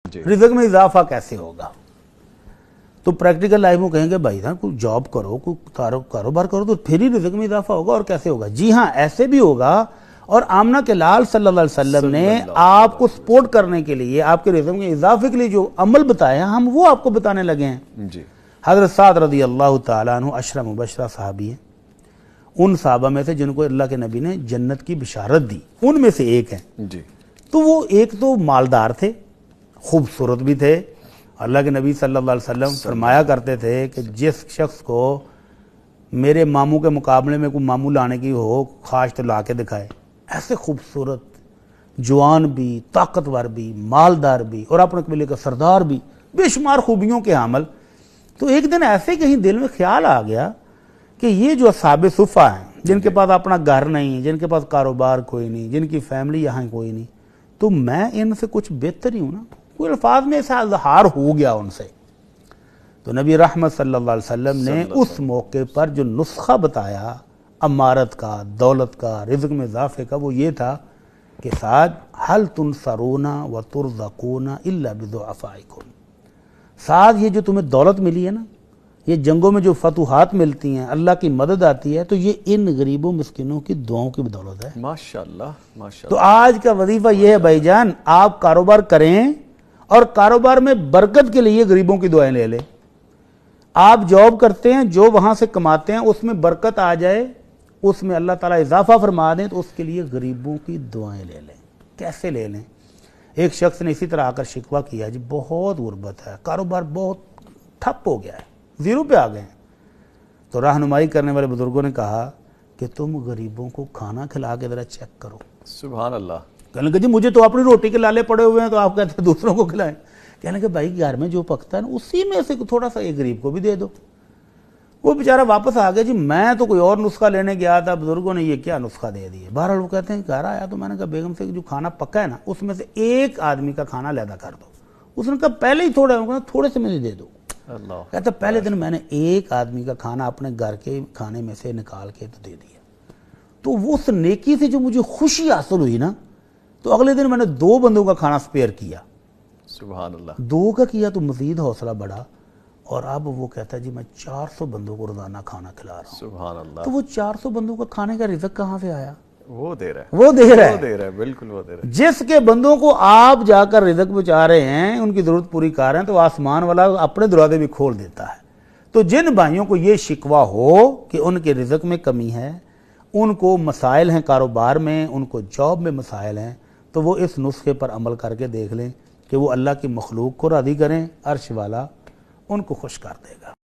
رزق میں اضافہ کیسے ہوگا؟ تو پریکٹیکل لائف میں کہیں گے بھائی جان کوئی جاب کرو، کوئی کاروبار کرو تو پھر ہی رزق میں اضافہ ہوگا، اور کیسے ہوگا؟ جی ہاں، ایسے بھی ہوگا، اور آمنہ کے لال صلی اللہ علیہ وسلم نے آپ کو سپورٹ کرنے کے لیے، آپ کے رزق میں اضافے کے لیے جو عمل بتایا ہم وہ آپ کو بتانے لگے ہیں۔ حضرت سعد رضی اللہ تعالیٰ عنہ عشرہ مبشرہ صحابی ہیں، ان صحابہ میں سے جن کو اللہ کے نبی نے جنت کی بشارت دی، ان میں سے ایک ہیں۔ تو وہ ایک تو مالدار تھے، خوبصورت بھی تھے۔ اللہ کے نبی صلی اللہ علیہ وسلم فرمایا کرتے تھے کہ جس شخص کو میرے ماموں کے مقابلے میں کوئی ماموں لانے کی ہو خواہش تو لا کے دکھائے۔ ایسے خوبصورت، جوان بھی، طاقتور بھی، مالدار بھی، اور اپنے قبیلے کا سردار بھی، بے شمار خوبیوں کے حامل۔ تو ایک دن ایسے کہیں دل میں خیال آ گیا کہ یہ جو اصحاب صفہ ہیں، جن کے پاس اپنا گھر نہیں، جن کے پاس کاروبار کوئی نہیں، جن کی فیملی یہاں کوئی نہیں، تو میں ان سے کچھ بہتر ہی ہوں نا۔ کوئی الفاظ میں ایسا اظہار ہو گیا ان سے۔ تو نبی رحمت صلی اللہ علیہ وسلم نے اس موقع پر جو نسخہ بتایا امارت کا، دولت کا، رزق میں اضافے کا، وہ یہ تھا کہ سعد هل تنصرون وترزقون الا بضعفائکم۔ سعد یہ جو تمہیں دولت ملی ہے نا، یہ جنگوں میں جو فتوحات ملتی ہیں، اللہ کی مدد آتی ہے، تو یہ ان غریبوں مسکینوں کی دعاؤں کی بدولت ہے۔ ماشاءاللہ ماشاءاللہ۔ تو آج کا وظیفہ یہ ہے بھائی جان، آپ کاروبار کریں اور کاروبار میں برکت کے لیے غریبوں کی دعائیں لے لیں۔ آپ جاب کرتے ہیں، جو وہاں سے کماتے ہیں اس میں برکت آ جائے، اس میں اللہ تعالیٰ اضافہ فرما دیں، تو اس کے لیے غریبوں کی دعائیں لے لیں۔ کیسے لے لیں؟ ایک شخص نے اسی طرح آ کر شکوہ کیا، جی بہت غربت ہے، کاروبار بہت ٹھپ ہو گیا ہے، زیرو پہ آ گئے ہیں۔ تو رہنمائی کرنے والے بزرگوں نے کہا کہ تم غریبوں کو کھانا کھلا کے ذرا چیک کرو۔ سبحان اللہ۔ کہنے لگے جی مجھے تو اپنی روٹی کے لالے پڑے ہوئے ہیں، تو آپ کہتے ہیں دوسروں کو کھلائیں۔ کہنے لگے بھائی گھر میں جو پکتا ہے نا اسی میں سے تھوڑا سا ایک غریب کو بھی دے دو۔ وہ بیچارہ واپس آ گیا، جی میں تو کوئی اور نسخہ لینے گیا تھا، بزرگوں نے یہ کیا نسخہ دے دیے۔ بہرحال وہ کہتے ہیں گھر آیا تو میں نے کہا بیگم سے جو کھانا پکا ہے نا اس میں سے ایک آدمی کا کھانا علیحدہ کر دو۔ اس نے کہا پہلے ہی تھوڑا ہے، تھوڑے سے مجھے دے دو۔ کہتا پہلے دن میں نے ایک آدمی کا کھانا اپنے گھر کے کھانے میں سے نکال کے تو دے دیا، تو وہ اس نیکی سے جو مجھے خوشی حاصل ہوئی نا، تو اگلے دن میں نے 2 بندوں کا کھانا سپیئر کیا۔ سبحان اللہ۔ 2 کا کیا تو مزید حوصلہ بڑھا، اور اب وہ کہتا ہے جی میں 400 بندوں کو روزانہ کھانا کھلا رہا ہوں۔ سبحان اللہ۔ تو وہ 400 بندوں کا کھانے کا رزق کہاں سے آیا؟ وہ دے رہا ہے، وہ دے رہا ہے، وہ دے رہا ہے، بالکل وہ دے رہا ہے۔ جس کے بندوں کو آپ جا کر رزق پہنچا رہے ہیں، ان کی ضرورت پوری کر رہے ہیں، تو آسمان والا اپنے دروازے بھی کھول دیتا ہے۔ تو جن بھائیوں کو یہ شکوہ ہو کہ ان کے رزق میں کمی ہے، ان کو مسائل ہیں کاروبار میں، ان کو جاب میں مسائل ہیں، تو وہ اس نسخے پر عمل کر کے دیکھ لیں کہ وہ اللہ کی مخلوق کو راضی کریں، عرش والا ان کو خوش کر دے گا۔